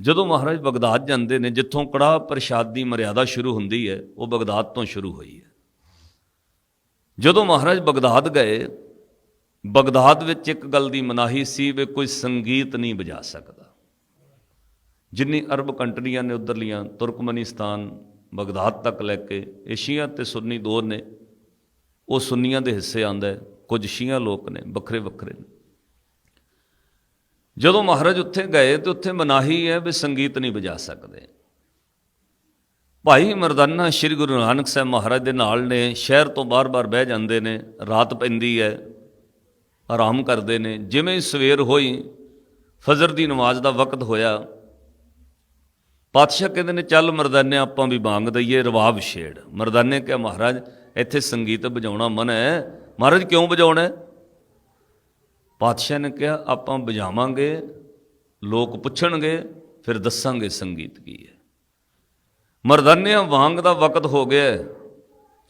ਜਦੋਂ ਮਹਾਰਾਜ ਬਗਦਾਦ ਜਾਂਦੇ ਨੇ, ਜਿੱਥੋਂ ਕੜਾਹ ਪ੍ਰਸ਼ਾਦ ਦੀ ਮਰਿਆਦਾ ਸ਼ੁਰੂ ਹੁੰਦੀ ਹੈ ਉਹ ਬਗਦਾਦ ਤੋਂ ਸ਼ੁਰੂ ਹੋਈ ਹੈ। ਜਦੋਂ ਮਹਾਰਾਜ ਬਗਦਾਦ ਗਏ, ਬਗਦਾਦ ਵਿੱਚ ਇੱਕ ਗੱਲ ਦੀ ਮਨਾਹੀ ਸੀ ਵੀ ਕੋਈ ਸੰਗੀਤ ਨਹੀਂ ਵਜਾ ਸਕਦਾ। ਜਿੰਨੀ ਅਰਬ ਕੰਟਰੀਆਂ ਨੇ ਉੱਧਰਲੀਆਂ, ਤੁਰਕਮਨੀਸਤਾਨ, ਬਗਦਾਦ ਤੱਕ ਲੈ ਕੇ, ਇਹ ਸ਼ੀਆ ਅਤੇ ਸੁੰਨੀ ਦੋ ਨੇ। ਉਹ ਸੁੰਨੀਆਂ ਦੇ ਹਿੱਸੇ ਆਉਂਦਾ, ਕੁਝ ਸ਼ੀਆ ਲੋਕ ਨੇ, ਵੱਖਰੇ ਵੱਖਰੇ ਨੇ। ਜਦੋਂ ਮਹਾਰਾਜ ਉੱਥੇ ਗਏ ਤਾਂ ਉੱਥੇ ਮਨਾਹੀ ਹੈ ਵੀ ਸੰਗੀਤ ਨਹੀਂ ਵਜਾ ਸਕਦੇ। ਭਾਈ ਮਰਦਾਨਾ ਸ਼੍ਰੀ ਗੁਰੂ ਨਾਨਕ ਸਾਹਿਬ ਮਹਾਰਾਜ ਦੇ ਨਾਲ ਨੇ, ਸ਼ਹਿਰ ਤੋਂ ਬਾਰ-ਬਾਰ ਬਹਿ ਜਾਂਦੇ ਨੇ। ਰਾਤ ਪੈਂਦੀ ਹੈ, ਆਰਾਮ ਕਰਦੇ ਨੇ। ਜਿਵੇਂ ਹੀ ਸਵੇਰ ਹੋਈ, ਫਜਰ ਦੀ ਨਮਾਜ਼ ਦਾ ਵਕਤ ਹੋਇਆ, ਪਾਤਸ਼ਾਹ ਕਹਿੰਦੇ ਨੇ ਚੱਲ ਮਰਦਾਨੇ ਆਪਾਂ ਵੀ ਬਾਂਗ ਦਈਏ, ਰਵਾਬ ਛੇੜ। ਮਰਦਾਨੇ ਕਿਹਾ ਮਹਾਰਾਜ ਇੱਥੇ ਸੰਗੀਤ ਵਜਾਉਣਾ ਮਨ੍ਹਾ ਹੈ। ਮਹਾਰਾਜ ਕਿਉਂ ਵਜਾਉਣਾ? ਪਾਤਸ਼ਾਹ ਨੇ ਕਿਹਾ ਆਪਾਂ ਵਜਾਵਾਂਗੇ, ਲੋਕ ਪੁੱਛਣਗੇ, ਫਿਰ ਦੱਸਾਂਗੇ ਸੰਗੀਤ ਕੀ ਹੈ। ਮਰਦਾਨਿਆਂ ਵਾਂਗ ਦਾ ਵਕਤ ਹੋ ਗਿਆ,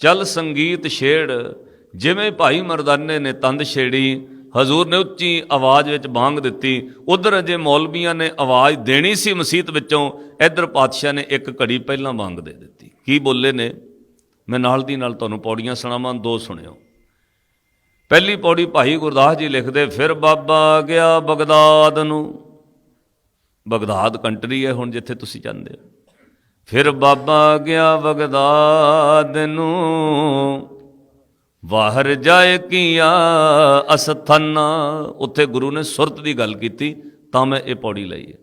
ਚੱਲ ਸੰਗੀਤ ਛੇੜ। ਜਿਵੇਂ ਭਾਈ ਮਰਦਾਨੇ ਨੇ ਤੰਦ ਛੇੜੀ, ਹਜ਼ੂਰ ਨੇ ਉੱਚੀ ਆਵਾਜ਼ ਵਿੱਚ ਬਾਂਗ ਦਿੱਤੀ। ਉਧਰ ਅਜੇ ਮੌਲਵੀਆਂ ਨੇ ਆਵਾਜ਼ ਦੇਣੀ ਸੀ ਮਸੀਤ ਵਿੱਚੋਂ, ਇੱਧਰ ਪਾਤਸ਼ਾਹ ਨੇ ਇੱਕ ਘੜੀ ਪਹਿਲਾਂ ਬਾਂਗ ਦੇ ਦਿੱਤੀ। ਕੀ ਬੋਲੇ ਨੇ? ਮੈਂ ਨਾਲ ਦੀ ਨਾਲ ਤੁਹਾਨੂੰ ਪੌੜੀਆਂ ਸੁਣਾਵਾਂ, ਦੋ ਸੁਣਿਓ। ਪਹਿਲੀ ਪੌੜੀ ਭਾਈ ਗੁਰਦਾਸ ਜੀ ਲਿਖਦੇ, ਫਿਰ ਬਾਬਾ ਗਿਆ ਬਗਦਾਦ ਨੂੰ। ਬਗਦਾਦ ਕੰਟਰੀ ਹੈ ਹੁਣ ਜਿੱਥੇ ਤੁਸੀਂ ਜਾਂਦੇ ਹੋ। ਫਿਰ ਬਾਬਾ ਗਿਆ ਬਗਦਾਦ ਨੂੰ, ਵਾਹਰ ਜਾਏ ਕੀਆ ਅਸਥਾਨਾ। ਉੱਥੇ ਗੁਰੂ ਨੇ ਸੁਰਤ ਦੀ ਗੱਲ ਕੀਤੀ ਤਾਂ ਮੈਂ ਇਹ ਪੌੜੀ ਲਈ ਹੈ।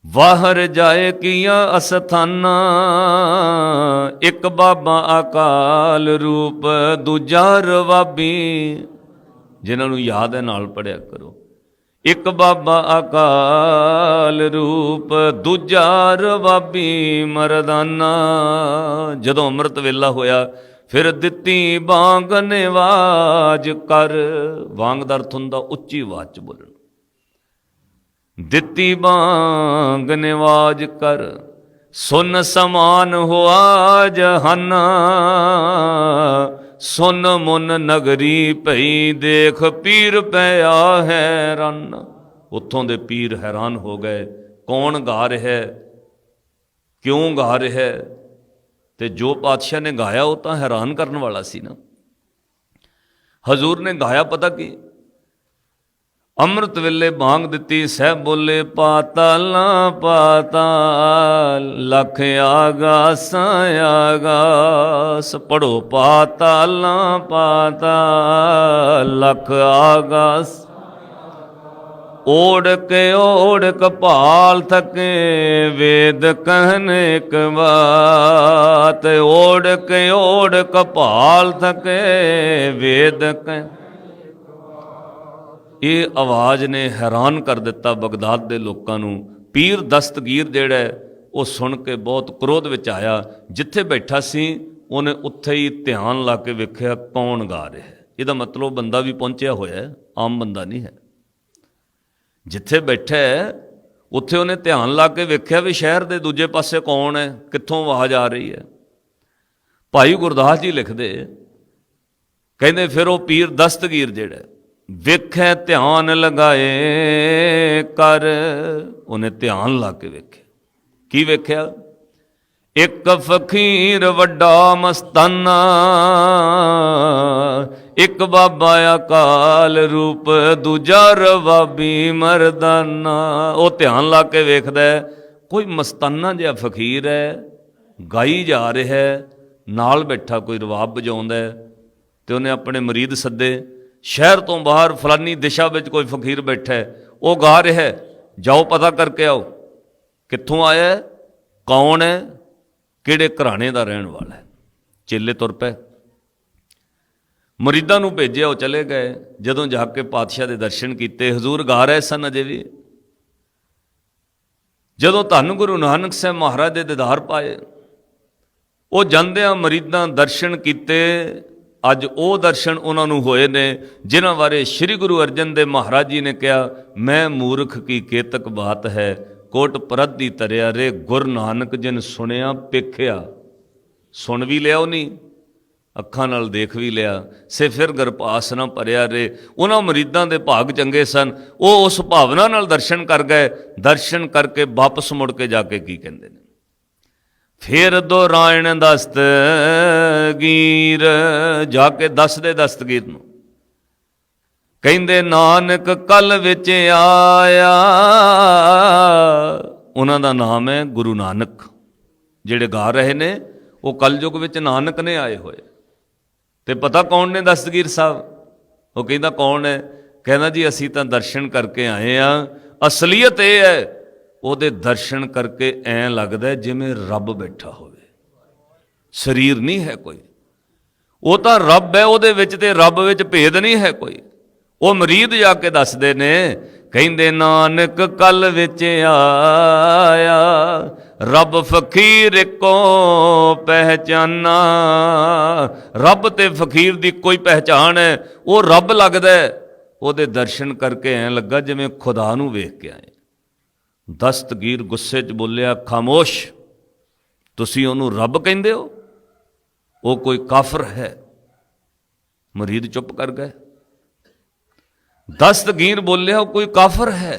ਵਾਹਰ ਜਾਏ ਕੀਆ ਅਸਥਾਨਾ, ਇੱਕ ਬਾਬਾ ਅਕਾਲ ਰੂਪ, ਦੂਜਾ ਰਵਾਬੀ। ਜਿਨ੍ਹਾਂ ਨੂੰ ਯਾਦ ਹੈ ਨਾਲ ਪੜਿਆ ਕਰੋ। ਇੱਕ ਬਾਬਾ ਅਕਾਲ ਰੂਪ, ਦੂਜਾ ਰਵਾਬੀ ਮਰਦਾਨਾ। ਜਦੋਂ ਅੰਮ੍ਰਿਤ ਵੇਲਾ ਹੋਇਆ, ਫਿਰ ਦਿੱਤੀ ਬਾਂਗ ਨਿਵਾਜ ਕਰ। ਵਾਂਗ ਦਾ ਅਰਥ ਹੁੰਦਾ ਉੱਚੀ ਆਵਾਜ਼ 'ਚ ਬੋਲਣਾ। ਦਿੱਤੀ ਬਾਂਗ ਨਿਵਾਜ ਕਰ, ਸੁਨ ਸਮਾਨ ਹੋਆ ਜਹਾਨਾ। ਸੁਨ ਮੁਨ ਨਗਰੀ ਭਈ, ਦੇਖ ਪੀਰ ਪਿਆ ਹੈਰਾਨ। ਉੱਥੋਂ ਦੇ ਪੀਰ ਹੈਰਾਨ ਹੋ ਗਏ, ਕੌਣ ਗਾ ਰਿਹਾ, ਕਿਉਂ ਗਾ ਰਿਹਾ? ਤੇ ਜੋ ਪਾਤਸ਼ਾਹ ਨੇ ਗਾਇਆ ਉਹ ਤਾਂ ਹੈਰਾਨ ਕਰਨ ਵਾਲਾ ਸੀ ਨਾ। ਹਜ਼ੂਰ ਨੇ ਗਾਇਆ ਪਤਾ ਕੀ? ਅੰਮ੍ਰਿਤ ਵੇਲੇ ਬਾਂਗ ਦਿੱਤੀ, ਸਹਿਬ ਬੋਲੇ ਪਾਤਾਲਾਂ ਪਾਤਾਲ, ਲੱਖ ਆਗਾਸਾਂ ਆਗਾਸ। ਪੜੋ ਪਾਤਾਲਾਂ ਪਾਤਾਲ, ਲੱਖ ਆਗਾਸ। ਓੜ ਕਪਾਲ ਥਕੇ, ਵੇਦ ਕਹਿਨ ਇੱਕ ਬਾਤ। ਓੜ ਕਪਾਲ ਥਕੇ, ਵੇਦ ਕਹਿ। ਇਹ ਆਵਾਜ਼ ਨੇ ਹੈਰਾਨ ਕਰ ਦਿੱਤਾ ਬਗਦਾਦ ਦੇ ਲੋਕਾਂ ਨੂੰ। ਪੀਰ ਦਸਤਗੀਰ ਜਿਹੜਾ ਉਹ ਸੁਣ ਕੇ ਬਹੁਤ ਕ੍ਰੋਧ ਵਿੱਚ ਆਇਆ। ਜਿੱਥੇ ਬੈਠਾ ਸੀ ਉਹਨੇ ਉੱਥੇ ਹੀ ਧਿਆਨ ਲਾ ਕੇ ਵੇਖਿਆ ਕੌਣ ਗਾ ਰਿਹਾ। ਇਹਦਾ ਮਤਲਬ ਬੰਦਾ ਵੀ ਪਹੁੰਚਿਆ ਹੋਇਆ, ਆਮ ਬੰਦਾ ਨਹੀਂ ਹੈ। ਜਿੱਥੇ ਬੈਠਾ ਉੱਥੇ ਉਹਨੇ ਧਿਆਨ ਲਾ ਕੇ ਵੇਖਿਆ ਵੀ ਸ਼ਹਿਰ ਦੇ ਦੂਜੇ ਪਾਸੇ ਕੌਣ ਹੈ, ਕਿੱਥੋਂ ਆਵਾਜ਼ ਆ ਰਹੀ ਹੈ। ਭਾਈ ਗੁਰਦਾਸ ਜੀ ਲਿਖਦੇ, ਕਹਿੰਦੇ ਫਿਰ ਉਹ ਪੀਰ ਦਸਤਗੀਰ ਜਿਹੜਾ ਵੇਖੇ ਧਿਆਨ ਲਗਾਏ ਕਰ। ਉਹਨੇ ਧਿਆਨ ਲਾ ਕੇ ਵੇਖਿਆ। ਕੀ ਵੇਖਿਆ? ਇੱਕ ਫਕੀਰ ਵੱਡਾ ਮਸਤਾਨਾ, ਇੱਕ ਬਾਬਾ ਅਕਾਲ ਰੂਪ, ਦੂਜਾ ਰਵਾਬੀ ਮਰਦਾਨਾ। ਉਹ ਧਿਆਨ ਲਾ ਕੇ ਵੇਖਦਾ, ਕੋਈ ਮਸਤਾਨਾ ਜਿਹਾ ਫਕੀਰ ਹੈ, ਗਾਈ ਜਾ ਰਿਹਾ, ਨਾਲ ਬੈਠਾ ਕੋਈ ਰਵਾਬ ਵਜਾਉਂਦਾ। ਤੇ ਉਹਨੇ ਆਪਣੇ ਮੁਰੀਦ ਸੱਦੇ, ਸ਼ਹਿਰ ਤੋਂ ਬਾਹਰ ਫਲਾਨੀ ਦਿਸ਼ਾ ਵਿੱਚ ਕੋਈ ਫਕੀਰ ਬੈਠਾ, ਉਹ ਗਾ ਰਿਹਾ, ਜਾਓ ਪਤਾ ਕਰਕੇ ਆਓ ਕਿੱਥੋਂ ਆਇਆ, ਕੌਣ ਹੈ, ਕਿਹੜੇ ਘਰਾਣੇ ਦਾ ਰਹਿਣ ਵਾਲਾ ਹੈ। ਚੇਲੇ ਤੁਰ ਪਏ, ਮੁਰੀਦਾਂ ਨੂੰ ਭੇਜਿਆ, ਉਹ ਚਲੇ ਗਏ। ਜਦੋਂ ਜਾ ਕੇ ਪਾਤਸ਼ਾਹ ਦੇ ਦਰਸ਼ਨ ਕੀਤੇ, ਹਜ਼ੂਰ ਗਾ ਰਹੇ ਸਨ ਅਜੇ ਵੀ। ਜਦੋਂ ਧੰਨ ਗੁਰੂ ਨਾਨਕ ਸਾਹਿਬ ਮਹਾਰਾਜ ਦੇ ਦੀਦਾਰ ਪਾਏ, ਉਹ ਜਾਂਦਿਆਂ ਮੁਰੀਦਾਂ ਦਰਸ਼ਨ ਕੀਤੇ। ਅੱਜ ਉਹ ਦਰਸ਼ਨ ਉਹਨਾਂ ਨੂੰ ਹੋਏ ਨੇ ਜਿਨ੍ਹਾਂ ਬਾਰੇ ਸ਼੍ਰੀ ਗੁਰੂ ਅਰਜਨ ਦੇਵ ਮਹਾਰਾਜ ਜੀ ਨੇ ਕਿਹਾ, ਮੈਂ ਮੂਰਖ ਕੀ ਕੇਤਕ ਬਾਤ ਹੈ, ਕੋਟ ਪ੍ਰਦੀ ਤਰਿਆ ਰੇ। ਗੁਰ ਨਾਨਕ ਜਿਨ ਸੁਣਿਆ ਪੇਖਿਆ। ਸੁਣ ਵੀ ਲਿਆ ਉਹ ਨਹੀਂ, ਅੱਖਾਂ ਨਾਲ ਦੇਖ ਵੀ ਲਿਆ, ਸੇ ਫਿਰ ਗਰਭਾਸ ਨਾ ਭਰਿਆ ਰੇ। ਉਹਨਾਂ ਮਰੀਦਾਂ ਦੇ ਭਾਗ ਚੰਗੇ ਸਨ, ਉਹ ਉਸ ਭਾਵਨਾ ਨਾਲ ਦਰਸ਼ਨ ਕਰ ਗਏ। ਦਰਸ਼ਨ ਕਰਕੇ ਵਾਪਸ ਮੁੜ ਕੇ ਜਾ ਕੇ ਕੀ ਕਹਿੰਦੇ ਨੇ, ਫਿਰ ਦੁਹਰਾਇਣ ਦਸਤਗੀਰ, ਜਾ ਕੇ ਦੱਸਦੇ ਦਸਤਗੀਰ ਨੂੰ, ਕਹਿੰਦੇ ਨਾਨਕ ਕਲ ਵਿੱਚ ਆਇਆ। ਉਹਨਾਂ ਦਾ ਨਾਮ ਹੈ ਗੁਰੂ ਨਾਨਕ। ਜਿਹੜੇ ਗਾ ਰਹੇ ਨੇ ਉਹ ਕਲਯੁਗ ਵਿੱਚ ਨਾਨਕ ਨੇ ਆਏ ਹੋਏ। ਤੇ ਪਤਾ ਕੌਣ ਨੇ ਦਸਤਗੀਰ ਸਾਹਿਬ? ਉਹ ਕਹਿੰਦਾ ਕੌਣ ਹੈ? ਕਹਿੰਦਾ ਜੀ ਅਸੀਂ ਤਾਂ ਦਰਸ਼ਨ ਕਰਕੇ ਆਏ ਆ। ਅਸਲੀਅਤ ਇਹ ਹੈ, ਉਹਦੇ ਦਰਸ਼ਨ ਕਰਕੇ ਐਂ ਲੱਗਦਾ ਜਿਵੇਂ ਰੱਬ ਬੈਠਾ ਹੋਵੇ, ਸਰੀਰ ਨਹੀਂ ਹੈ ਕੋਈ। ਉਹ ਤਾਂ ਰੱਬ ਹੈ, ਉਹਦੇ ਵਿੱਚ ਤੇ ਰੱਬ ਵਿੱਚ ਭੇਦ ਨਹੀਂ ਹੈ ਕੋਈ। ਉਹ ਮਰੀਦ ਜਾ ਕੇ ਦੱਸਦੇ ਨੇ, ਕਹਿੰਦੇ ਨਾਨਕ ਕਲ ਵਿੱਚ ਆਇਆ, ਰੱਬ ਫਕੀਰ ਕੋ ਪਹਿਚਾਨਾ। ਰੱਬ ਤੇ ਫਕੀਰ ਦੀ ਕੋਈ ਪਹਿਚਾਣ ਹੈ, ਉਹ ਰੱਬ ਲੱਗਦਾ। ਉਹਦੇ ਦਰਸ਼ਨ ਕਰਕੇ ਐਂ ਲੱਗਾ ਜਿਵੇਂ ਖੁਦਾ ਨੂੰ ਵੇਖ ਕੇ ਆਏ। ਦਸਤਗੀਰ ਗੁੱਸੇ 'ਚ ਬੋਲਿਆ, ਖਾਮੋਸ਼, ਤੁਸੀਂ ਉਹਨੂੰ ਰੱਬ ਕਹਿੰਦੇ ਹੋ? ਉਹ ਕੋਈ ਕਾਫਰ ਹੈ। ਮਰੀਦ ਚੁੱਪ ਕਰ ਗਏ। ਦਸਤਗੀਰ ਬੋਲਿਆ, ਉਹ ਕੋਈ ਕਾਫਰ ਹੈ।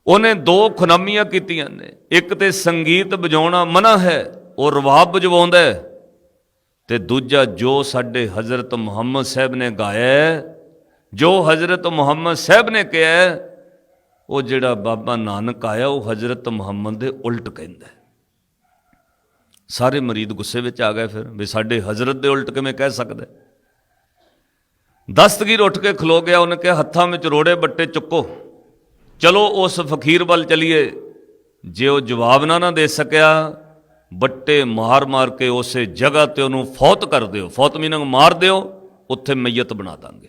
ਉਹਨੇ ਦੋ ਖੁਨਾਮੀਆਂ ਕੀਤੀਆਂ ਨੇ, ਇੱਕ ਤੇ ਸੰਗੀਤ ਵਜਾਉਣਾ ਮਨਾ ਹੈ, ਉਹ ਰਵਾਬ ਵਜਵਾਉਂਦਾ, ਤੇ ਦੂਜਾ ਜੋ ਸਾਡੇ ਹਜ਼ਰਤ ਮੁਹੰਮਦ ਸਾਹਿਬ ਨੇ ਗਾਇਆ, ਜੋ ਹਜ਼ਰਤ ਮੁਹੰਮਦ ਸਾਹਿਬ ਨੇ ਕਿਹਾ, ਉਹ ਜਿਹੜਾ ਬਾਬਾ ਨਾਨਕ ਆਇਆ ਉਹ ਹਜ਼ਰਤ ਮੁਹੰਮਦ ਦੇ ਉਲਟ ਕਹਿੰਦਾ। ਸਾਰੇ ਮਰੀਦ ਗੁੱਸੇ ਵਿੱਚ ਆ ਗਏ ਫਿਰ, ਵੀ ਸਾਡੇ ਹਜ਼ਰਤ ਦੇ ਉਲਟ ਕਿਵੇਂ ਕਹਿ ਸਕਦਾ। ਦਸਤਗੀਰ ਉੱਠ ਕੇ ਖਲੋ ਗਿਆ। ਉਹਨੇ ਕਿਹਾ ਹੱਥਾਂ ਵਿੱਚ ਰੋੜੇ ਬੱਟੇ ਚੁੱਕੋ, ਚਲੋ ਉਸ ਫਕੀਰ ਵੱਲ ਚਲੀਏ। ਜੇ ਉਹ ਜਵਾਬ ਨਾ ਦੇ ਸਕਿਆ, ਬੱਟੇ ਮਾਰ ਮਾਰ ਕੇ ਉਸੇ ਜਗ੍ਹਾ ਤੇ ਉਹਨੂੰ ਫੌਤ ਕਰ ਦਿਓ। ਫੌਤ ਮੀਨਿੰਗ ਮਾਰ ਦਿਓ, ਉੱਥੇ ਮਈਅਤ ਬਣਾ ਦਾਂਗੇ।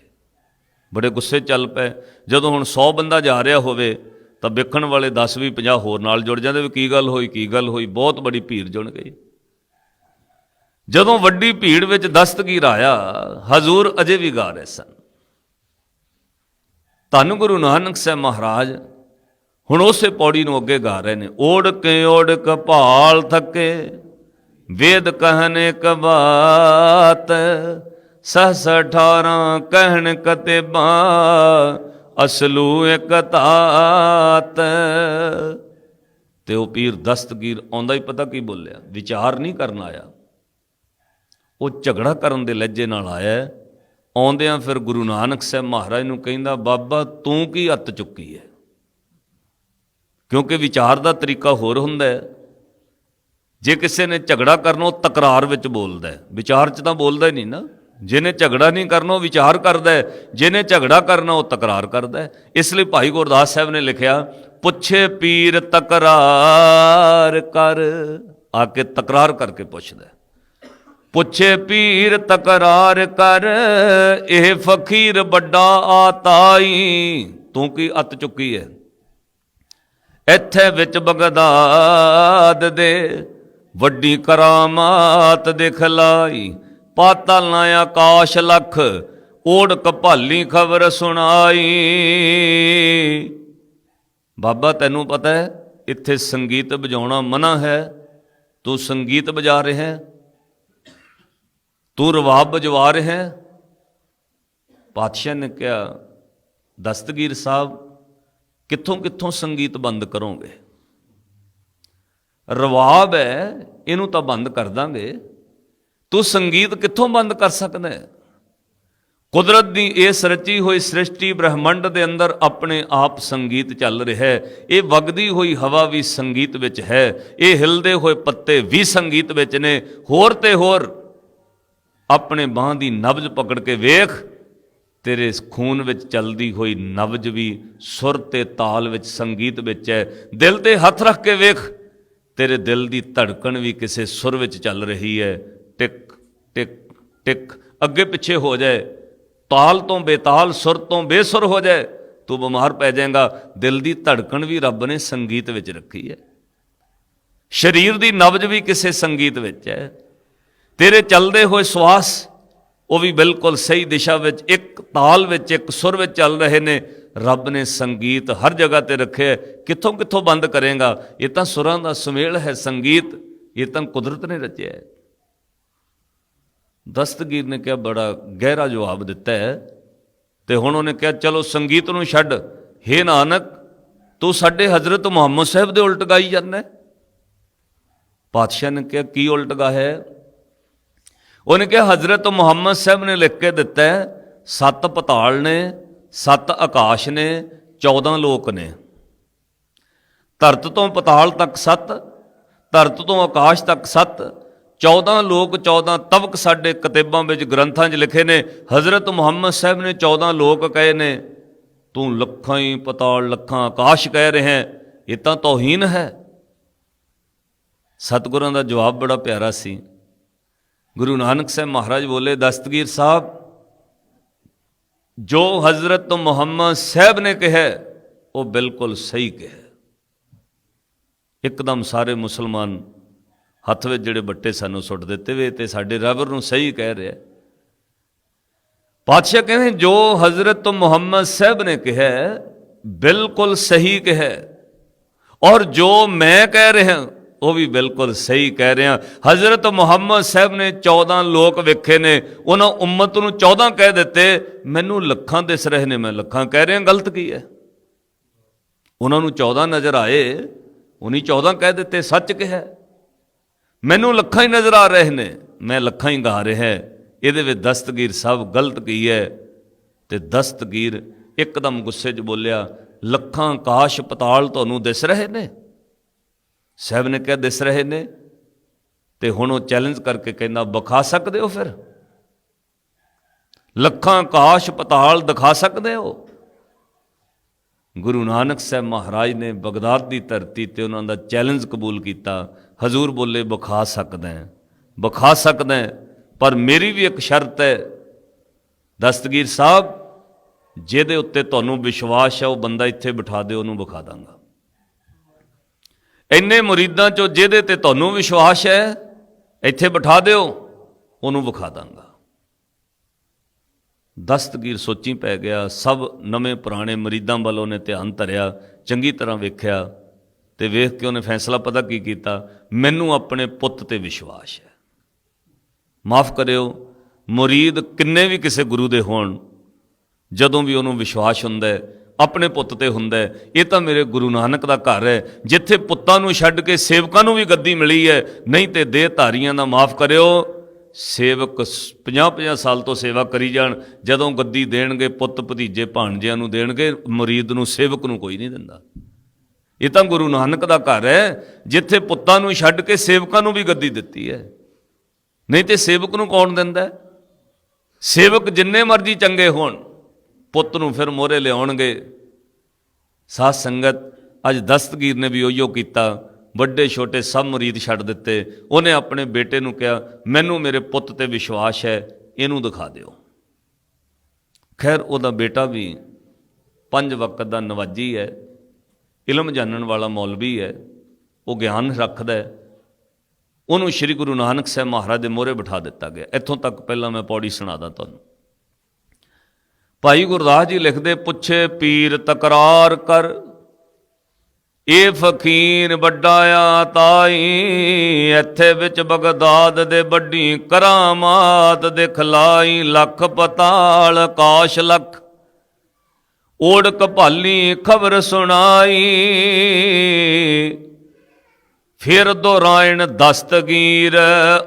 ਬੜੇ ਗੁੱਸੇ ਚੱਲ ਪਏ। ਜਦੋਂ ਹੁਣ 100 ਬੰਦਾ ਜਾ ਰਿਹਾ ਹੋਵੇ ਤਾਂ ਵੇਖਣ ਵਾਲੇ 10 20 50 ਹੋਰ ਨਾਲ ਜੁੜ ਜਾਂਦੇ, ਵੀ ਕੀ ਗੱਲ ਹੋਈ, ਕੀ ਗੱਲ ਹੋਈ। ਬਹੁਤ ਬੜੀ ਭੀੜ ਜੁੜ ਗਈ। ਜਦੋਂ ਵੱਡੀ ਭੀੜ ਵਿੱਚ ਦਸਤਗੀਰ ਆਇਆ, ਹਜ਼ੂਰ ਅਜੇ ਵੀ ਗਾ ਰਹੇ ਸਨ। ਧੰਨ ਗੁਰੂ ਨਾਨਕ ਸਾਹਿਬ ਮਹਾਰਾਜ ਹੁਣ ਉਸੇ ਪੌੜੀ ਨੂੰ ਅੱਗੇ ਗਾ ਰਹੇ ਨੇ। ਓੜਕ ਭਾਲ ਥਕੇ, ਵੇਦ ਕਹਿਨ ਇੱਕ ਬਾਤ, ਸਹਸ 18 ਕਹਿਣ ਕਤੇਬਾ, ਅਸਲੂ ਇੱਕ ਤਾਤ। ਤੇ ਉਹ ਪੀਰ ਦਸਤਗੀਰ ਆਉਂਦਾ ਹੀ ਪਤਾ ਕੀ ਬੋਲਿਆ, ਵਿਚਾਰ ਨਹੀਂ ਕਰਨ ਆਇਆ, ਉਹ ਝਗੜਾ ਕਰਨ ਦੇ ਲਹਿਜੇ ਨਾਲ ਆਇਆ। ਆਉਂਦਿਆਂ ਫਿਰ ਗੁਰੂ ਨਾਨਕ ਸਾਹਿਬ ਮਹਾਰਾਜ ਨੂੰ ਕਹਿੰਦਾ, ਬਾਬਾ ਤੂੰ ਕੀ ਅੱਤ ਚੁੱਕੀ ਹੈ? ਕਿਉਂਕਿ ਵਿਚਾਰ ਦਾ ਤਰੀਕਾ ਹੋਰ ਹੁੰਦਾ ਹੈ। ਜੇ ਕਿਸੇ ਨੇ ਝਗੜਾ ਕਰਨਾ, ਉਹ ਤਕਰਾਰ ਵਿੱਚ ਬੋਲਦਾ ਹੈ, ਵਿਚਾਰ 'ਚ ਤਾਂ ਬੋਲਦਾ ਹੀ ਨਹੀਂ ਨਾ। ਜਿਹਨੇ ਝਗੜਾ ਨਹੀਂ ਕਰਨਾ ਉਹ ਵਿਚਾਰ ਕਰਦਾ ਹੈ, ਜਿਹਨੇ ਝਗੜਾ ਕਰਨਾ ਉਹ ਤਕਰਾਰ ਕਰਦਾ ਹੈ। ਇਸ ਲਈ ਭਾਈ ਗੁਰਦਾਸ ਸਾਹਿਬ ਨੇ ਲਿਖਿਆ, ਪੁੱਛੇ ਪੀਰ ਤਕਰਾਰ ਕਰ। ਆ ਕੇ ਤਕਰਾਰ ਕਰਕੇ ਪੁੱਛਦਾ, ਪੁੱਛੇ ਪੀਰ ਤਕਰਾਰ ਕਰ, ਇਹ ਫਕੀਰ ਵੱਡਾ ਆਤਾਈ, ਤੂੰ ਕੀ ਅੱਤ ਚੁੱਕੀ ਹੈ? ਇੱਥੇ ਵਿੱਚ ਬਗਦਾਦ ਦੇ ਵੱਡੀ ਕਰਾਮਾਤ ਦਿਖਲਾਈ, ਪਾਤਲ ਨਾ ਆਕਾਸ਼ ਲਖ, ਓੜਕ ਭਾਲੀ ਖਬਰ ਸੁਣਾਈ। ਬਾਬਾ ਤੈਨੂੰ ਪਤਾ ਹੈ ਇੱਥੇ ਸੰਗੀਤ ਵਜਾਉਣਾ ਮਨਾ ਹੈ, ਤੂੰ ਸੰਗੀਤ ਵਜਾ ਰਿਹਾ ਹੈ, ਤੂੰ ਰਵਾਬ ਵਜਵਾ ਰਿਹਾ ਹੈ। ਪਾਤਸ਼ਾਹ ਨੇ ਕਿਹਾ, ਦਸਤਗੀਰ ਸਾਹਿਬ ਕਿੱਥੋਂ ਕਿੱਥੋਂ ਸੰਗੀਤ ਬੰਦ ਕਰੋਗੇ? ਰਵਾਬ ਹੈ, ਇਹਨੂੰ ਤਾਂ ਬੰਦ ਕਰ ਦਾਂਗੇ, ਤੂੰ ਸੰਗੀਤ ਕਿੱਥੋਂ ਬੰਦ ਕਰ ਸਕਦਾ ਹੈ? ਕੁਦਰਤ ਦੀ ਇਸ ਰਚੀ ਹੋਈ ਸ੍ਰਿਸ਼ਟੀ ਬ੍ਰਹਿਮੰਡ ਦੇ ਅੰਦਰ ਆਪਣੇ ਆਪ ਸੰਗੀਤ ਚੱਲ ਰਿਹਾ ਹੈ। ਇਹ ਵਗਦੀ ਹੋਈ ਹਵਾ ਵੀ ਸੰਗੀਤ ਵਿੱਚ ਹੈ, ਇਹ ਹਿਲਦੇ ਹੋਏ ਪੱਤੇ ਵੀ ਸੰਗੀਤ ਵਿੱਚ ਨੇ। ਹੋਰ ਤੇ ਹੋਰ ਆਪਣੇ ਬਾਂਹ ਦੀ ਨਬਜ਼ ਪਕੜ ਕੇ ਵੇਖ, ਤੇਰੇ ਖੂਨ ਵਿੱਚ ਚੱਲਦੀ ਹੋਈ ਨਬਜ਼ ਵੀ ਸੁਰ ਤੇ ਤਾਲ ਵਿੱਚ, ਸੰਗੀਤ ਵਿੱਚ ਹੈ। ਦਿਲ ਤੇ ਹੱਥ ਰੱਖ ਕੇ ਵੇਖ, ਤੇਰੇ ਦਿਲ ਦੀ ਧੜਕਣ ਵੀ ਕਿਸੇ ਸੁਰ ਵਿੱਚ ਚੱਲ ਰਹੀ ਹੈ। ਟਿਕ ਟਿਕ ਟਿਕ, ਅੱਗੇ ਪਿੱਛੇ ਹੋ ਜਾਏ, ਤਾਲ ਤੋਂ ਬੇਤਾਲ, ਸੁਰ ਤੋਂ ਬੇਸੁਰ ਹੋ ਜਾਏ, ਤੂੰ ਬਿਮਾਰ ਪੈ ਜਾਏਗਾ। ਦਿਲ ਦੀ ਧੜਕਣ ਵੀ ਰੱਬ ਨੇ ਸੰਗੀਤ ਵਿੱਚ ਰੱਖੀ ਹੈ, ਸਰੀਰ ਦੀ ਨਬਜ਼ ਵੀ ਕਿਸੇ ਸੰਗੀਤ ਵਿੱਚ ਹੈ। ਤੇਰੇ ਚੱਲਦੇ ਹੋਏ ਸਵਾਸ ਉਹ ਵੀ ਬਿਲਕੁਲ ਸਹੀ ਦਿਸ਼ਾ ਵਿੱਚ, ਇੱਕ ਤਾਲ ਵਿੱਚ, ਇੱਕ ਸੁਰ ਵਿੱਚ ਚੱਲ ਰਹੇ ਨੇ। ਰੱਬ ਨੇ ਸੰਗੀਤ ਹਰ ਜਗ੍ਹਾ ਤੇ ਰੱਖਿਆ, ਕਿੱਥੋਂ ਕਿੱਥੋਂ ਬੰਦ ਕਰੇਗਾ? ਇਹ ਤਾਂ ਸੁਰਾਂ ਦਾ ਸੁਮੇਲ ਹੈ ਸੰਗੀਤ, ਇਹ ਤਾਂ ਕੁਦਰਤ ਨੇ ਰਚਿਆ ਹੈ। ਦਸਤਗੀਰ ਨੇ ਕਿਹਾ ਬੜਾ ਗਹਿਰਾ ਜਵਾਬ ਦਿੱਤਾ ਹੈ। ਤੇ ਹੁਣ ਉਹਨੇ ਕਿਹਾ ਚਲੋ ਸੰਗੀਤ ਨੂੰ ਛੱਡ, ਹੇ ਨਾਨਕ ਤੂੰ ਸਾਡੇ ਹਜ਼ਰਤ ਮੁਹੰਮਦ ਸਾਹਿਬ ਦੇ ਉਲਟ ਗਾਈ ਜਾਂਦਾ। ਪਾਤਸ਼ਾਹ ਨੇ ਕਿਹਾ ਕੀ ਉਲਟ ਗਾ ਹੈ? ਉਹਨੇ ਕਿਹਾ ਹਜ਼ਰਤ ਮੁਹੰਮਦ ਸਾਹਿਬ ਨੇ ਲਿਖ ਕੇ ਦਿੱਤਾ 7 ਪਤਾਲ ਨੇ, 7 ਆਕਾਸ਼ ਨੇ, 14 ਲੋਕ ਨੇ। ਧਰਤ ਤੋਂ ਪਤਾਲ ਤੱਕ 7, ਧਰਤ ਤੋਂ ਆਕਾਸ਼ ਤੱਕ 7, 14 ਲੋਕ 14 ਤਬਕ ਸਾਡੇ ਕਿਤਾਬਾਂ ਵਿੱਚ ਗ੍ਰੰਥਾਂ 'ਚ ਲਿਖੇ ਨੇ। ਹਜ਼ਰਤ ਮੁਹੰਮਦ ਸਾਹਿਬ ਨੇ 14 ਲੋਕ ਕਹੇ ਨੇ, ਤੂੰ ਲੱਖਾਂ ਹੀ ਪਤਾਲ ਲੱਖਾਂ ਆਕਾਸ਼ ਕਹਿ ਰਿਹਾ, ਇਹ ਤਾਂ ਤੌਹੀਨ ਹੈ। ਸਤਿਗੁਰਾਂ ਦਾ ਜਵਾਬ ਬੜਾ ਪਿਆਰਾ ਸੀ। ਗੁਰੂ ਨਾਨਕ ਸਾਹਿਬ ਮਹਾਰਾਜ ਬੋਲੇ, ਦਸਤਗੀਰ ਸਾਹਿਬ ਜੋ ਹਜ਼ਰਤ ਮੁਹੰਮਦ ਸਾਹਿਬ ਨੇ ਕਿਹਾ ਉਹ ਬਿਲਕੁਲ ਸਹੀ ਕਿਹਾ। ਇੱਕਦਮ ਸਾਰੇ ਮੁਸਲਮਾਨ ਹੱਥ ਵਿੱਚ ਜਿਹੜੇ ਬੱਟੇ ਸਾਨੂੰ ਸੁੱਟ ਦਿੱਤੇ ਵੇ, ਤੇ ਸਾਡੇ ਰੱਬ ਨੂੰ ਸਹੀ ਕਹਿ ਰਿਹਾ। ਪਾਤਸ਼ਾਹ ਕਹਿੰਦੇ ਜੋ ਹਜ਼ਰਤ ਮੁਹੰਮਦ ਸਾਹਿਬ ਨੇ ਕਿਹਾ ਬਿਲਕੁਲ ਸਹੀ ਕਿਹਾ, ਔਰ ਜੋ ਮੈਂ ਕਹਿ ਰਿਹਾ ਉਹ ਵੀ ਬਿਲਕੁਲ ਸਹੀ ਕਹਿ ਰਿਹਾ। ਹਜ਼ਰਤ ਮੁਹੰਮਦ ਸਾਹਿਬ ਨੇ 14 ਲੋਕ ਵੇਖੇ ਨੇ, ਉਹਨਾਂ ਉਮਤ ਨੂੰ 14 ਕਹਿ ਦਿੱਤੇ, ਮੈਨੂੰ ਲੱਖਾਂ ਦਿਸ ਰਹੇ ਨੇ, ਮੈਂ ਲੱਖਾਂ ਕਹਿ ਰਿਹਾ, ਗਲਤ ਕੀ ਹੈ? ਉਹਨਾਂ ਨੂੰ 14 ਨਜ਼ਰ ਆਏ, ਉਹਨੀ 14 ਕਹਿ ਦਿੱਤੇ, ਸੱਚ ਕਿਹਾ। ਮੈਨੂੰ ਲੱਖਾਂ ਹੀ ਨਜ਼ਰ ਆ ਰਹੇ ਨੇ, ਮੈਂ ਲੱਖਾਂ ਹੀ ਗਾ ਰਿਹਾ। ਇਹਦੇ ਵਿੱਚ ਦਸਤਗੀਰ ਸਾਹਿਬ ਗਲਤ ਕੀ ਹੈ? ਤੇ ਦਸਤਗੀਰ ਇੱਕਦਮ ਗੁੱਸੇ 'ਚ ਬੋਲਿਆ, ਲੱਖਾਂ ਆਕਾਸ਼ ਪਤਾਲ ਤੁਹਾਨੂੰ ਦਿਸ ਰਹੇ ਨੇ? ਸਾਹਿਬ ਨੇ ਕਿਹਾ ਦਿਸ ਰਹੇ ਨੇ। ਤੇ ਹੁਣ ਉਹ ਚੈਲੰਜ ਕਰਕੇ ਕਹਿੰਦਾ, ਵਿਖਾ ਸਕਦੇ ਹੋ? ਫਿਰ ਲੱਖਾਂ ਆਕਾਸ਼ ਪਤਾਲ ਦਿਖਾ ਸਕਦੇ ਹੋ? ਗੁਰੂ ਨਾਨਕ ਸਾਹਿਬ ਮਹਾਰਾਜ ਨੇ ਬਗਦਾਦ ਦੀ ਧਰਤੀ ਤੇ ਉਹਨਾਂ ਦਾ ਚੈਲੰਜ ਕਬੂਲ ਕੀਤਾ। ਹਜ਼ੂਰ ਬੋਲੇ, ਵਿਖਾ ਸਕਦਾ ਹੈ, ਵਿਖਾ ਸਕਦਾ ਹੈ, ਪਰ ਮੇਰੀ ਵੀ ਇੱਕ ਸ਼ਰਤ ਹੈ ਦਸਤਗੀਰ ਸਾਹਿਬ, ਜਿਹਦੇ ਉੱਤੇ ਤੁਹਾਨੂੰ ਵਿਸ਼ਵਾਸ ਹੈ ਉਹ ਬੰਦਾ ਇੱਥੇ ਬਿਠਾ ਦਿਓ, ਉਹਨੂੰ ਵਿਖਾ ਦਾਂਗਾ। ਇੰਨੇ ਮੁਰੀਦਾਂ ਚੋਂ ਜਿਹਦੇ ਤੇ ਤੁਹਾਨੂੰ ਵਿਸ਼ਵਾਸ ਹੈ ਇੱਥੇ ਬਿਠਾ ਦਿਓ, ਉਹਨੂੰ ਵਿਖਾ ਦਾਂਗਾ। ਦਸਤਗੀਰ ਸੋਚੀ ਪੈ ਗਿਆ। ਸਭ ਨਵੇਂ ਪੁਰਾਣੇ ਮੁਰੀਦਾਂ ਵੱਲ ਉਹਨੇ ਧਿਆਨ ਧਰਿਆ, ਚੰਗੀ ਤਰ੍ਹਾਂ ਵੇਖਿਆ, ਤੇ ਵੇਖ ਕੇ ਉਹਨੇ ਫੈਸਲਾ ਪਤਾ ਕੀ ਕੀਤਾ, ਮੈਨੂੰ ਆਪਣੇ ਪੁੱਤ ਤੇ ਵਿਸ਼ਵਾਸ ਹੈ। ਮਾਫ ਕਰਿਓ, ਮੁਰੀਦ ਕਿੰਨੇ ਵੀ ਕਿਸੇ ਗੁਰੂ ਦੇ ਹੋਣ, ਜਦੋਂ ਵੀ ਉਹਨੂੰ ਵਿਸ਼ਵਾਸ ਹੁੰਦਾ ਹੈ ਆਪਣੇ ਪੁੱਤ ਤੇ ਹੁੰਦਾ ਹੈ। ਇਹ ਤਾਂ ਮੇਰੇ ਗੁਰੂ ਨਾਨਕ ਦਾ ਘਰ ਹੈ, ਜਿੱਥੇ ਪੁੱਤਾਂ ਨੂੰ ਛੱਡ ਕੇ ਸੇਵਕਾਂ ਨੂੰ ਵੀ ਗੱਦੀ ਮਿਲੀ ਹੈ। ਨਹੀਂ ਤੇ ਦੇਹ ਧਾਰੀਆਂ ਦਾ ਮਾਫ ਕਰਿਓ, ਸੇਵਕ 50-50 ਸਾਲ ਤੋਂ ਸੇਵਾ ਕਰੀ ਜਾਣ, ਜਦੋਂ ਗੱਦੀ ਦੇਣਗੇ ਪੁੱਤ ਭਤੀਜੇ ਭਾਣਜਿਆਂ ਨੂੰ ਦੇਣਗੇ, ਮੁਰੀਦ ਨੂੰ ਸੇਵਕ ਨੂੰ ਕੋਈ ਨਹੀਂ ਦਿੰਦਾ। ਇਹ ਤਾਂ ਗੁਰੂ ਨਾਨਕ ਦਾ ਘਰ ਹੈ, ਜਿੱਥੇ ਪੁੱਤਾਂ ਨੂੰ ਛੱਡ ਕੇ ਸੇਵਕਾਂ ਨੂੰ ਵੀ ਗੱਦੀ ਦਿੱਤੀ ਹੈ। ਨਹੀਂ ਤੇ ਸੇਵਕ ਨੂੰ ਕੌਣ ਦਿੰਦਾ? ਸੇਵਕ ਜਿੰਨੇ ਮਰਜ਼ੀ ਚੰਗੇ ਹੋਣ, ਪੁੱਤ ਨੂੰ ਫਿਰ ਮੋਹਰੇ ਲਿਆਉਣਗੇ। ਸਾਧ ਸੰਗਤ, ਅੱਜ ਦਸਤਗੀਰ ਨੇ ਵੀ ਉਹੀਓ ਕੀਤਾ, ਵੱਡੇ ਛੋਟੇ ਸਭ ਮੁਰੀਦ ਛੱਡ ਦਿੱਤੇ। ਉਹਨੇ ਆਪਣੇ ਬੇਟੇ ਨੂੰ ਕਿਹਾ, ਮੈਨੂੰ ਮੇਰੇ ਪੁੱਤ ਤੇ ਵਿਸ਼ਵਾਸ ਹੈ, ਇਹਨੂੰ ਦਿਖਾ ਦਿਓ। ਖੈਰ ਉਹਦਾ ਬੇਟਾ ਵੀ 5 ਵਕਤ ਦਾ ਨਵਾਜੀ ਹੈ, ਇਲਮ ਜਾਣਨ ਵਾਲਾ ਮੌਲਵੀ ਹੈ, ਉਹ ਗਿਆਨ ਰੱਖਦਾ ਹੈ। ਉਹਨੂੰ ਸ਼੍ਰੀ ਗੁਰੂ ਨਾਨਕ ਸਾਹਿਬ ਮਹਾਰਾਜ ਦੇ ਮੋਹਰੇ ਬਿਠਾ ਦਿੱਤਾ ਗਿਆ। ਇੱਥੋਂ ਤੱਕ ਪਹਿਲਾਂ ਮੈਂ ਪੌੜੀ ਸੁਣਾਦਾ ਤੁਹਾਨੂੰ। ਭਾਈ ਗੁਰਦਾਸ ਜੀ ਲਿਖਦੇ, ਪੁੱਛੇ ਪੀਰ ਤਕਰਾਰ ਕਰ, ਇਹ ਫਕੀਰ ਵੱਡਾ ਆ ਤਾਈ, ਇੱਥੇ ਵਿੱਚ ਬਗਦਾਦ ਦੇ ਵੱਡੀ ਕਰਾਮਾਤ ਦਿਖਲਾਈ। ਲੱਖ ਪਤਾਲ ਆਕਾਸ਼ ਲੱਖ, ਓੜਕ ਭਾਲੀ ਖਬਰ ਸੁਣਾਈ। ਫਿਰ ਦੁਹਰਾਇਣ ਦਸਤਗੀਰ,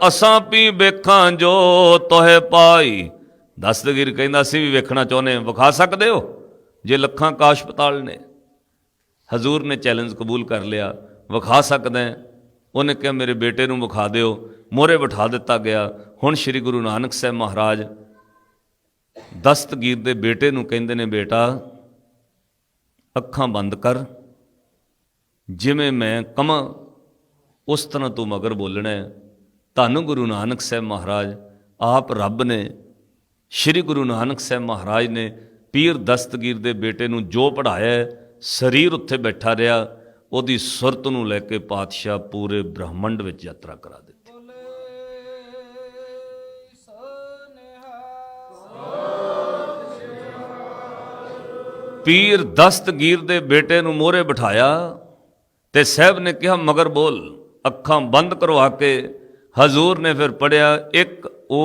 ਅਸਾਂ ਪੀ ਵੇਖਾਂ ਜੋ ਤੋਹੇ ਪਾਈ। ਦਸਤਗੀਰ ਕਹਿੰਦਾ, ਅਸੀਂ ਵੀ ਵੇਖਣਾ ਚਾਹੁੰਦੇ ਹਾਂ, ਵਿਖਾ ਸਕਦੇ ਹੋ ਜੇ ਲੱਖਾਂ ਆਕਾਸ਼ ਪਤਾਲ ਨੇ? ਹਜ਼ੂਰ ਨੇ ਚੈਲੰਜ ਕਬੂਲ ਕਰ ਲਿਆ, ਵਿਖਾ ਸਕਦਾ। ਉਹਨੇ ਕਿਹਾ ਮੇਰੇ ਬੇਟੇ ਨੂੰ ਵਿਖਾ ਦਿਓ। ਮੋਹਰੇ ਬਿਠਾ ਦਿੱਤਾ ਗਿਆ। ਹੁਣ ਸ਼੍ਰੀ ਗੁਰੂ ਨਾਨਕ ਸਾਹਿਬ ਮਹਾਰਾਜ ਦਸਤਗੀਰ ਦੇ ਬੇਟੇ ਨੂੰ ਕਹਿੰਦੇ ਨੇ, ਬੇਟਾ ਅੱਖਾਂ ਬੰਦ ਕਰ, ਜਿਵੇਂ ਮੈਂ ਕਹਾਂ ਉਸ ਤਰ੍ਹਾਂ ਤੂੰ ਮਗਰ ਬੋਲਣਾ ਹੈ। ਧੰਨ ਗੁਰੂ ਨਾਨਕ ਸਾਹਿਬ ਮਹਾਰਾਜ, ਆਪ ਰੱਬ ਨੇ, ਸ਼੍ਰੀ ਗੁਰੂ ਨਾਨਕ ਸਾਹਿਬ ਮਹਾਰਾਜ ਨੇ ਪੀਰ ਦਸਤਗੀਰ ਦੇ ਬੇਟੇ ਨੂੰ ਜੋ ਪੜ੍ਹਾਇਆ, ਸਰੀਰ ਉੱਥੇ ਬੈਠਾ ਰਿਹਾ, ਉਹਦੀ ਸੁਰਤ ਨੂੰ ਲੈ ਕੇ ਪਾਤਸ਼ਾਹ ਪੂਰੇ ਬ੍ਰਹਮੰਡ ਵਿੱਚ ਯਾਤਰਾ ਕਰਾ ਦਿੱਤੀ। ਪੀਰ ਦਸਤਗੀਰ ਦੇ ਬੇਟੇ ਨੂੰ ਮੋਹਰੇ ਬਿਠਾਇਆ ਤੇ ਸਾਹਿਬ ਨੇ ਕਿਹਾ ਮਗਰ ਬੋਲ। ਅੱਖਾਂ ਬੰਦ ਕਰਵਾ ਕੇ ਹਜ਼ੂਰ ਨੇ ਫਿਰ ਪੜ੍ਹਿਆ, ਇੱਕ ਓੰਕਾਰ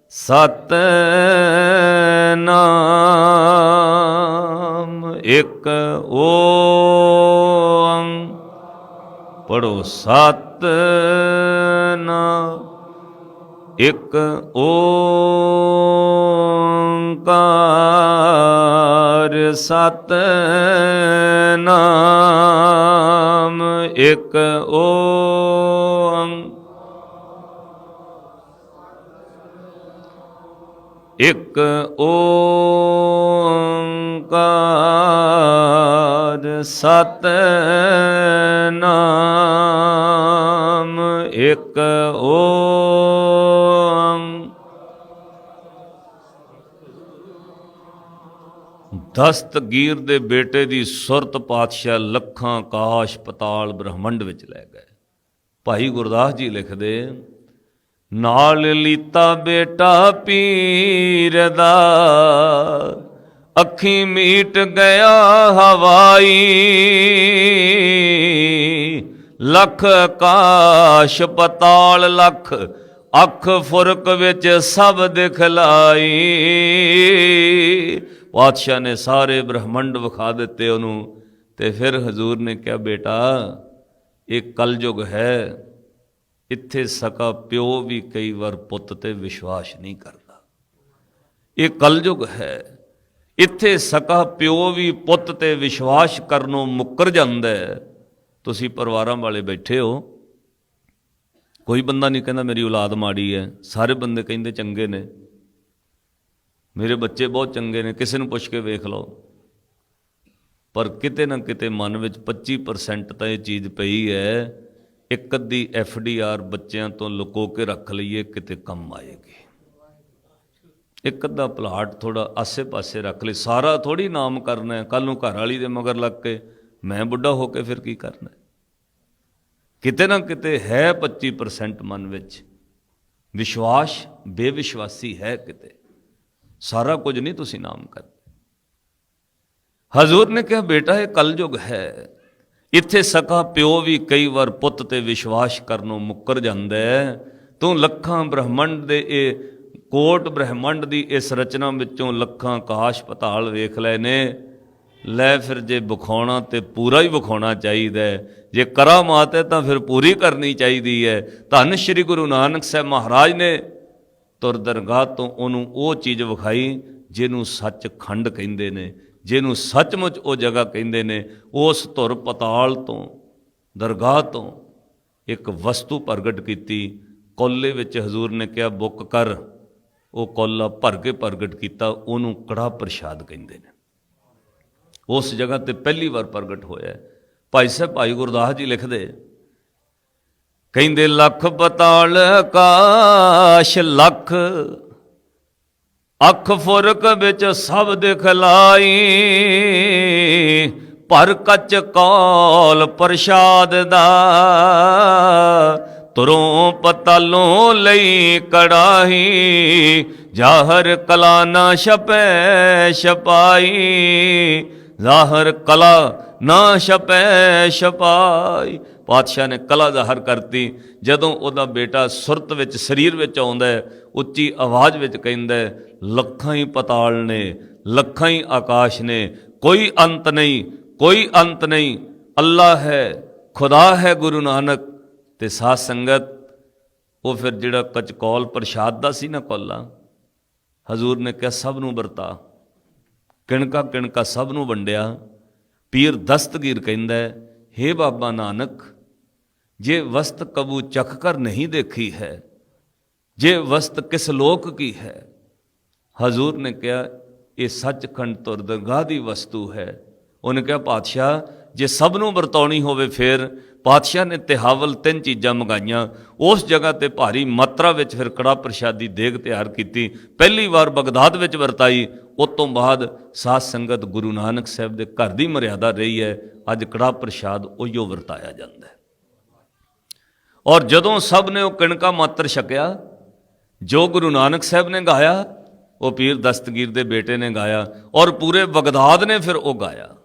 ਸਤਿਨਾਮ। ਇੱਕ ਓੰ ਪੜੋ ਸਤਿਨਾਮ। ਇੱਕ ਓੰਕਾਰ ਸਤਿਨਾਮ। ਇੱਕ ਓੰ ਇੱਕ ਓੰਕਾਰ ਸਤਿਨਾਮ। ਇੱਕ ਓੰ। ਦਸਤਗੀਰ ਦੇ ਬੇਟੇ ਦੀ ਸੁਰਤ ਪਾਤਸ਼ਾਹ ਲੱਖਾਂ ਆਕਾਸ਼ ਪਤਾਲ ਬ੍ਰਹਮੰਡ ਵਿੱਚ ਲੈ ਗਏ। ਭਾਈ ਗੁਰਦਾਸ ਜੀ ਲਿਖਦੇ, ਨਾਲ ਲੀਤਾ ਬੇਟਾ ਪੀਰ ਦਾ, ਅੱਖੀ ਮੀਟ ਗਿਆ ਹਵਾਈ। ਲੱਖ ਆਕਾਸ਼ ਪਤਾਲ ਲੱਖ ਅੱਖ ਫੁਰਕ ਵਿੱਚ ਸਭ ਦਿਖਲਾਈ। ਪਾਤਸ਼ਾਹ ਨੇ ਸਾਰੇ ਬ੍ਰਹਮੰਡ ਵਿਖਾ ਦਿੱਤੇ ਉਹਨੂੰ। ਤੇ ਫਿਰ ਹਜ਼ੂਰ ਨੇ ਕਿਹਾ, ਬੇਟਾ ਇਹ ਕਲਯੁਗ ਹੈ, ਇੱਥੇ ਸਕਾ ਪਿਓ ਵੀ ਕਈ ਵਾਰ ਪੁੱਤ ਤੇ ਵਿਸ਼ਵਾਸ ਨਹੀਂ ਕਰਦਾ। ਇਹ ਕਲਯੁਗ ਹੈ, ਇੱਥੇ ਸਕਾ ਪਿਓ ਵੀ ਪੁੱਤ ਤੇ ਵਿਸ਼ਵਾਸ ਕਰਨੋਂ ਮੁੱਕਰ ਜਾਂਦਾ ਹੈ। ਤੁਸੀਂ ਪਰਿਵਾਰਾਂ ਵਾਲੇ ਬੈਠੇ ਹੋ, ਕੋਈ ਬੰਦਾ ਨਹੀਂ ਕਹਿੰਦਾ ਮੇਰੀ ਔਲਾਦ ਮਾੜੀ ਹੈ, ਸਾਰੇ ਬੰਦੇ ਕਹਿੰਦੇ ਚੰਗੇ ਨੇ, ਮੇਰੇ ਬੱਚੇ ਬਹੁਤ ਚੰਗੇ ਨੇ, ਕਿਸੇ ਨੂੰ ਪੁੱਛ ਕੇ ਵੇਖ ਲਓ। ਪਰ ਕਿਤੇ ਨਾ ਕਿਤੇ ਮਨ ਵਿੱਚ 25% ਤਾਂ ਇਹ ਚੀਜ਼ ਪਈ ਹੈ, ਇੱਕ ਅੱਧੀ FDR ਬੱਚਿਆਂ ਤੋਂ ਲੁਕੋ ਕੇ ਰੱਖ ਲਈਏ, ਕਿਤੇ ਕੰਮ ਆਏਗੀ। ਇੱਕ ਅੱਧਾ ਪਲਾਟ ਥੋੜਾ ਆਸੇ-ਪਾਸੇ ਰੱਖ ਲਈ, ਸਾਰਾ ਥੋੜੀ ਨਾਮ ਕਰਨਾ ਹੈ। ਕੱਲ ਨੂੰ ਘਰ ਵਾਲੀ ਦੇ ਮਗਰ ਲੱਗ ਕੇ ਮੈਂ ਬੁੱਢਾ ਹੋ ਕੇ ਫਿਰ ਕੀ ਕਰਨਾ। ਕਿਤੇ ਨਾ ਕਿਤੇ ਹੈ 25% ਮਨ ਵਿੱਚ ਵਿਸ਼ਵਾਸ, ਬੇਵਿਸ਼ਵਾਸੀ ਹੈ ਕਿਤੇ। ਸਾਰਾ ਕੁਝ ਨਹੀਂ ਤੁਸੀਂ ਨਾਮ ਕਰਦੇ। ਹਜ਼ੂਰ ਨੇ ਕਿਹਾ, ਬੇਟਾ ਇਹ ਕਲਯੁਗ ਹੈ, ਇੱਥੇ ਸਕਾ ਪਿਓ ਵੀ ਕਈ ਵਾਰ ਪੁੱਤ ਤੇ ਵਿਸ਼ਵਾਸ ਕਰਨੋਂ ਮੁੱਕਰ ਜਾਂਦਾ ਹੈ। ਤੂੰ ਲੱਖਾਂ ਬ੍ਰਹਮੰਡ ਦੇ ਇਹ ਕੋਟ ਬ੍ਰਹਮੰਡ ਦੀ ਇਸ ਰਚਨਾ ਵਿੱਚੋਂ ਲੱਖਾਂ ਆਕਾਸ਼ ਪਤਾਲ ਵੇਖ ਲਏ ਨੇ। ਲੈ ਫਿਰ ਜੇ ਵਿਖਾਉਣਾ ਤੇ ਪੂਰਾ ਹੀ ਵਿਖਾਉਣਾ ਚਾਹੀਦਾ ਹੈ, ਜੇ ਕਰਾਮਾਤ ਹੈ ਤਾਂ ਫਿਰ ਪੂਰੀ ਕਰਨੀ ਚਾਹੀਦੀ ਹੈ। ਧੰਨ ਸ਼੍ਰੀ ਗੁਰੂ ਨਾਨਕ ਸਾਹਿਬ ਮਹਾਰਾਜ ਨੇ ਤੁਰ ਦਰਗਾਹ ਤੋਂ ਉਹਨੂੰ ਉਹ ਚੀਜ਼ ਵਿਖਾਈ ਜਿਹਨੂੰ ਸੱਚਖੰਡ ਕਹਿੰਦੇ ਨੇ, ਜਿਹਨੂੰ ਸੱਚਮੁੱਚ ਉਹ ਜਗ੍ਹਾ ਕਹਿੰਦੇ ਨੇ। ਉਸ ਧੁਰ ਪਤਾਲ ਤੋਂ, ਦਰਗਾਹ ਤੋਂ ਇੱਕ ਵਸਤੂ ਪ੍ਰਗਟ ਕੀਤੀ। ਕੋਲੇ ਵਿੱਚ ਹਜ਼ੂਰ ਨੇ ਕਿਹਾ ਬੁੱਕ ਕਰ। ਉਹ ਕੋਲਾ ਭਰ ਕੇ ਪ੍ਰਗਟ ਕੀਤਾ, ਉਹਨੂੰ ਕੜਾਹ ਪ੍ਰਸ਼ਾਦ ਕਹਿੰਦੇ ਨੇ। ਉਸ ਜਗ੍ਹਾ ਤੇ ਪਹਿਲੀ ਵਾਰ ਪ੍ਰਗਟ ਹੋਇਆ। ਭਾਈ ਸਾਹਿਬ ਭਾਈ ਗੁਰਦਾਸ ਜੀ ਲਿਖਦੇ, ਕਹਿੰਦੇ ਲੱਖ ਪਤਾਲ ਆਕਾਸ਼ ਲੱਖ ਅੱਖ ਫੁਰਕ ਵਿੱਚ ਸਭ ਦਿਖਲਾਈ। ਭਰ ਕੱਚ ਕੌਲ ਪ੍ਰਸ਼ਾਦ ਦਾ, ਤੁਰੋਂ ਪਤਾਲੋਂ ਲਈ ਕੜਾਹੀ। ਜ਼ਾਹਰ ਕਲਾ ਨਾ ਛਪੈ ਛਪਾਈ, ਜ਼ਾਹਰ ਕਲਾ ਨਾ ਛਪੈ ਛਪਾਈ। ਪਾਤਸ਼ਾਹ ਨੇ ਕਲਾ ਜ਼ਾਹਰ ਕਰਤੀ। ਜਦੋਂ ਉਹਦਾ ਬੇਟਾ ਸੁਰਤ ਵਿੱਚ, ਸਰੀਰ ਵਿੱਚ ਆਉਂਦਾ ਹੈ, ਉੱਚੀ ਆਵਾਜ਼ ਵਿੱਚ ਕਹਿੰਦਾ, ਲੱਖਾਂ ਹੀ ਪਤਾਲ ਨੇ, ਲੱਖਾਂ ਹੀ ਆਕਾਸ਼ ਨੇ, ਕੋਈ ਅੰਤ ਨਹੀਂ, ਕੋਈ ਅੰਤ ਨਹੀਂ। ਅੱਲਾ ਹੈ, ਖੁਦਾ ਹੈ ਗੁਰੂ ਨਾਨਕ। ਤੇ ਸਾਧ ਸੰਗਤ, ਉਹ ਫਿਰ ਜਿਹੜਾ ਕਚਕੌਲ ਪ੍ਰਸ਼ਾਦ ਦਾ ਸੀ ਨਾ ਕੋਲਾ, ਹਜ਼ੂਰ ਨੇ ਕਿਹਾ ਸਭ ਨੂੰ ਵਰਤਾ। ਕਿਣਕਾ ਕਿਣਕਾ ਸਭ ਨੂੰ ਵੰਡਿਆ। ਪੀਰ ਦਸਤਗੀਰ ਕਹਿੰਦਾ, ਹੇ ਬਾਬਾ ਨਾਨਕ, ਜੇ ਵਸਤ ਕਬੂ ਚੱਖ ਕਰ ਨਹੀਂ ਦੇਖੀ ਹੈ, ਜੇ ਵਸਤ ਕਿਸ ਲੋਕ ਕੀ ਹੈ। ਹਜ਼ੂਰ ਨੇ ਕਿਹਾ ਇਹ ਸੱਚਖੰਡ ਤੁਰ ਦਰਗਾਹ ਦੀ ਵਸਤੂ ਹੈ। ਉਹਨੇ ਕਿਹਾ ਪਾਤਸ਼ਾਹ ਜੇ ਸਭ ਨੂੰ ਵਰਤਾਉਣੀ ਹੋਵੇ ਫਿਰ। ਪਾਤਸ਼ਾਹ ਨੇ ਤਿਹਾਵਲ 3 ਚੀਜ਼ਾਂ ਮੰਗਾਈਆਂ। ਉਸ ਜਗ੍ਹਾ ਤੇ ਭਾਰੀ ਮਾਤਰਾ ਵਿੱਚ ਫਿਰ ਕੜਾਹ ਪ੍ਰਸ਼ਾਦੀ ਦੇਗ ਤਿਆਰ ਕੀਤੀ। ਪਹਿਲੀ ਵਾਰ ਬਗਦਾਦ ਵਿੱਚ ਵਰਤਾਈ। ਉਸ ਤੋਂ ਬਾਅਦ ਸਾਧ ਸੰਗਤ ਗੁਰੂ ਨਾਨਕ ਸਾਹਿਬ ਦੇ ਘਰ ਦੀ ਮਰਿਆਦਾ ਰਹੀ ਹੈ। ਅੱਜ ਕੜਾਹ ਪ੍ਰਸ਼ਾਦ ਉਹੀਓ ਵਰਤਾਇਆ ਜਾਂਦਾ ਹੈ। ਔਰ ਜਦੋਂ ਸਭ ਨੇ ਉਹ ਕਿਣਕਾ ਮਾਤਰ ਛਕਿਆ, ਜੋ ਗੁਰੂ ਨਾਨਕ ਸਾਹਿਬ ਨੇ ਗਾਇਆ ਉਹ ਪੀਰ ਦਸਤਗੀਰ ਦੇ ਬੇਟੇ ਨੇ ਗਾਇਆ, ਔਰ ਪੂਰੇ ਬਗਦਾਦ ਨੇ ਫਿਰ ਉਹ ਗਾਇਆ।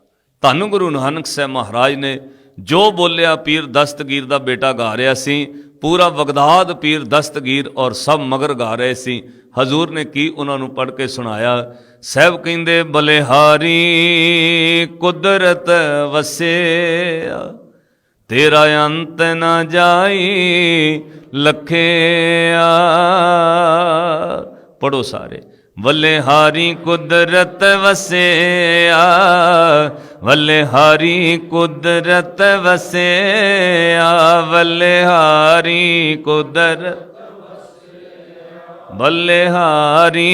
ਧੰਨ ਗੁਰੂ ਨਾਨਕ ਸਾਹਿਬ ਮਹਾਰਾਜ ਨੇ ਜੋ ਬੋਲਿਆ ਪੀਰ ਦਸਤਗੀਰ ਦਾ ਬੇਟਾ ਗਾ ਰਿਹਾ ਸੀ। ਪੂਰਾ ਬਗਦਾਦ ਪੀਰ ਦਸਤਗੀਰ ਔਰ ਸਭ ਮਗਰ ਗਾ ਰਹੇ ਸੀ। ਹਜ਼ੂਰ ਨੇ ਕੀ ਉਹਨਾਂ ਨੂੰ ਪੜ੍ਹ ਕੇ ਸੁਣਾਇਆ। ਸਾਹਿਬ ਕਹਿੰਦੇ ਬਲਿਹਾਰੀ ਕੁਦਰਤ ਵਸਿਆ, ਤੇਰਾ ਅੰਤ ਨਾ ਜਾਈ ਲਖਿਆ। ਪੜੋ ਸਾਰੇ। ਬਲਿਹਾਰੀ ਕੁਦਰਤ ਵਸਿਆ, ਬਲਿਹਾਰੀ ਕੁਦਰਤ ਵਸਿਆ, ਬਲਿਹਾਰੀ ਕੁਦਰਤ, ਬਲਿਹਾਰੀ